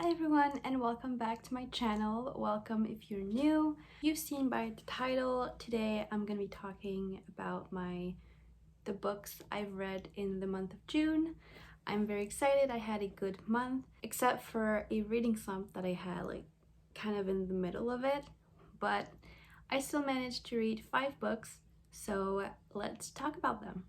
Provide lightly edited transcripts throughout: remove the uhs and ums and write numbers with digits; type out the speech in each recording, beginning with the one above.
Hi everyone and welcome back to my channel. Welcome if you're new. You've seen by the title, today I'm going to be talking about the books I've read in the month of June. I'm very excited. I had a good month except for a reading slump that I had kind of in the middle of it, but I still managed to read 5 books, so let's talk about them.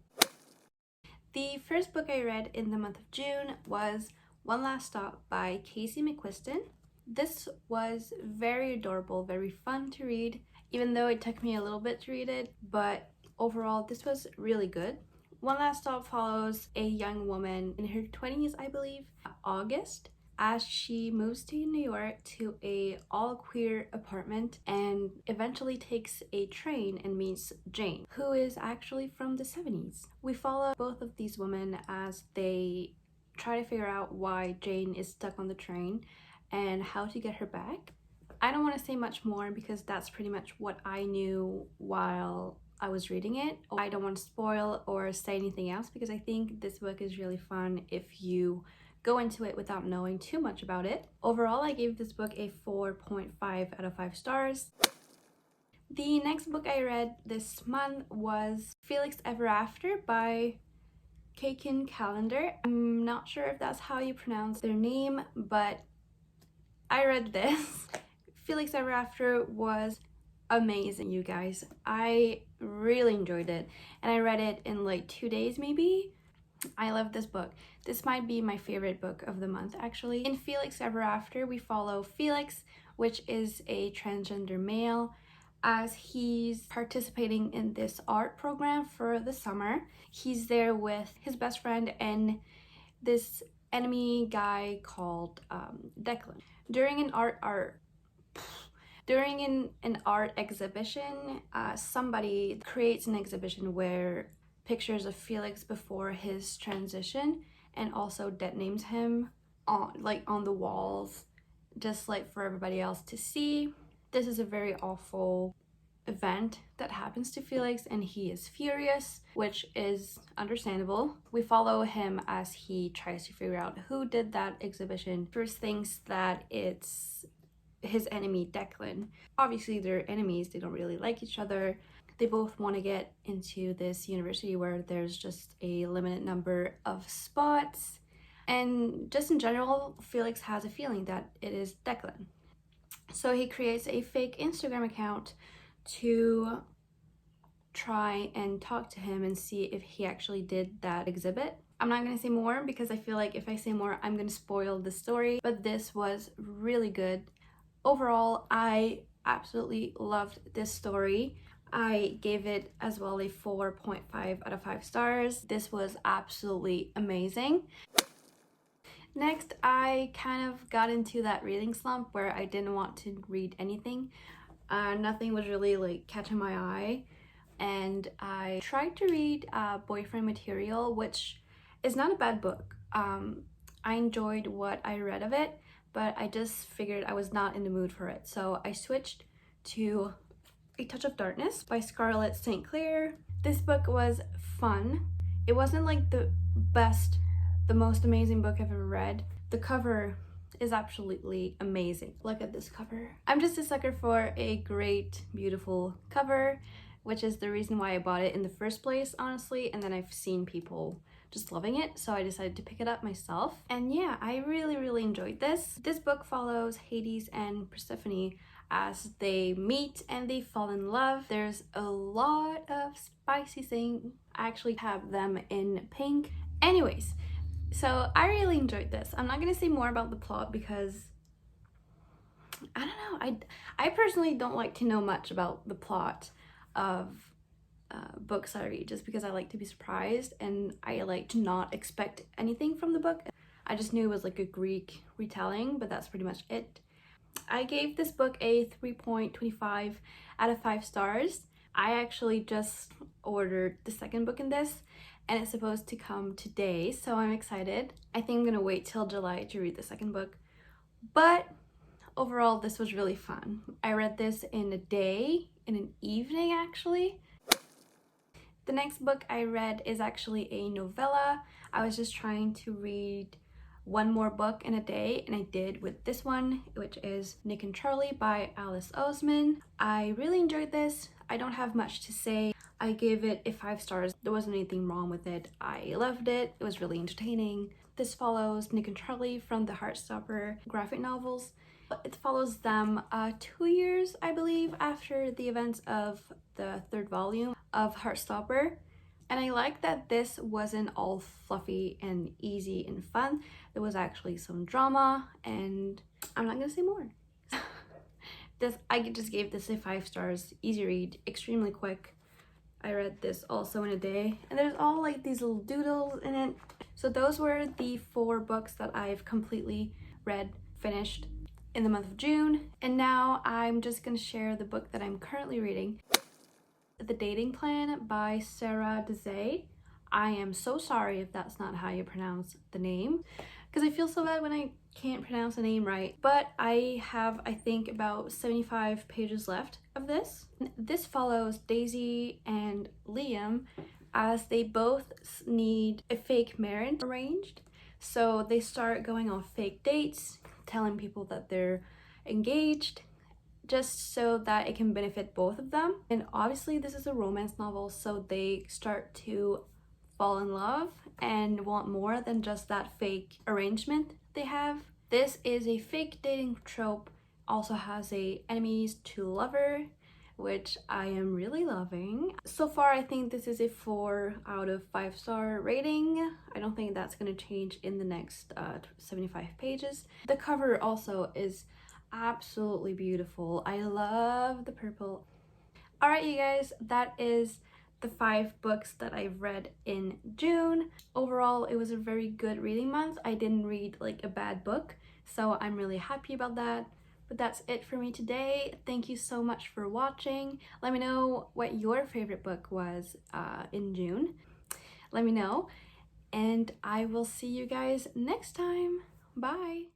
The first book I read in the month of June was One Last Stop by McQuiston. This was very adorable, very fun to read, even though it took me a little bit to read it, but overall this was really good. One Last Stop follows a young woman in her 20s, I believe, August, as she moves to New York to a all-queer apartment and eventually takes a train and meets Jane, who is actually from the 70s. We follow both of these women as they try to figure out why Jane is stuck on the train and how to get her back. I don't want to say much more because that's pretty much what I knew while I was reading it. I don't want to spoil or say anything else because I think this book is really fun if you go into it without knowing too much about it. Overall, I gave this book a 4.5 out of 5 stars. The next book I read this month was Felix Ever After by Kacen Callender. I'm not sure if that's how you pronounce their name, but I read this. Felix Ever After was amazing, you guys. I really enjoyed it, and I read it in like 2 days maybe. I love this book. This might be my favorite book of the month, actually. In Felix Ever After, we follow Felix, which is a transgender male, as he's participating in this art program for the summer. He's there with his best friend and this enemy guy called Declan. During an art exhibition, somebody creates an exhibition where pictures of Felix before his transition and also dead names him on the walls, just like for everybody else to see. This is a very awful event that happens to Felix and he is furious, which is understandable. We follow him as he tries to figure out who did that exhibition. First thinks that it's his enemy Declan. Obviously they're enemies, they don't really like each other. They both want to get into this university where there's just a limited number of spots. And just in general, Felix has a feeling that it is Declan. So he creates a fake Instagram account to try and talk to him and see if he actually did that exhibit. I'm not going to say more because I feel like if I say more, I'm going to spoil the story. But this was really good. Overall, I absolutely loved this story. I gave it as well a 4.5 out of 5 stars. This was absolutely amazing. Next, I kind of got into that reading slump where I didn't want to read anything. Nothing was really catching my eye, and I tried to read Boyfriend Material, which is not a bad book. I enjoyed what I read of it, but I just figured I was not in the mood for it, so I switched to A Touch of Darkness by Scarlett St. Clair. This book was fun. It wasn't like the most amazing book I've ever read. The cover is absolutely amazing. Look at this cover. I'm just a sucker for a great, beautiful cover, which is the reason why I bought it in the first place, honestly, and then I've seen people just loving it, so I decided to pick it up myself. And yeah, I really enjoyed this. This book follows Hades and Persephone as they meet and they fall in love. There's a lot of spicy things. I actually have them in pink. Anyways, so I really enjoyed this. I'm not gonna say more about the plot because I don't know. I personally don't like to know much about the plot of books I read just because I like to be surprised and I like to not expect anything from the book. I just knew it was like a Greek retelling, but that's pretty much it. I gave this book a 3.25 out of 5 stars. I actually just ordered the second book in this and it's supposed to come today, so I'm excited. I think I'm gonna wait till July to read the second book, but overall this was really fun. I read this in a day, in an evening actually. The next book I read is actually a novella. I was just trying to read one more book in a day, and I did with this one, which is Nick and Charlie by Alice Oseman. I really enjoyed this. I don't have much to say. I gave it a 5 stars. There wasn't anything wrong with it. I loved it. It was really entertaining. This follows Nick and Charlie from the Heartstopper graphic novels. It follows them 2 years, I believe, after the events of the 3rd volume of Heartstopper. And I like that this wasn't all fluffy and easy and fun. There was actually some drama, and I'm not gonna say more. I just gave this a 5 stars. Easy read, extremely quick. I read this also in a day, and there's all like these little doodles in it. So those were the 4 books that I've completely read, finished in the month of June. And now I'm just gonna share the book that I'm currently reading. The Dating Plan by Sara Desai. I am so sorry if that's not how you pronounce the name, because I feel so bad when I can't pronounce a name right. But I have, I think, about 75 pages left of this. This follows Daisy and Liam as they both need a fake marriage arranged. So they start going on fake dates, telling people that they're engaged, just so that it can benefit both of them. And obviously this is a romance novel, so they start to fall in love and want more than just that fake arrangement they have. This is a fake dating trope, also has a enemies to lover, which I am really loving. So far I think this is a 4 out of 5 star rating. I don't think that's gonna change in the next 75 pages. The cover also is absolutely beautiful. I love the purple. All right, you guys, that is the 5 books that I've read in June. Overall, it was a very good reading month. I didn't read like a bad book, so I'm really happy about that. But that's it for me today. Thank you so much for watching. Let me know what your favorite book was in June. Let me know, and I will see you guys next time. Bye.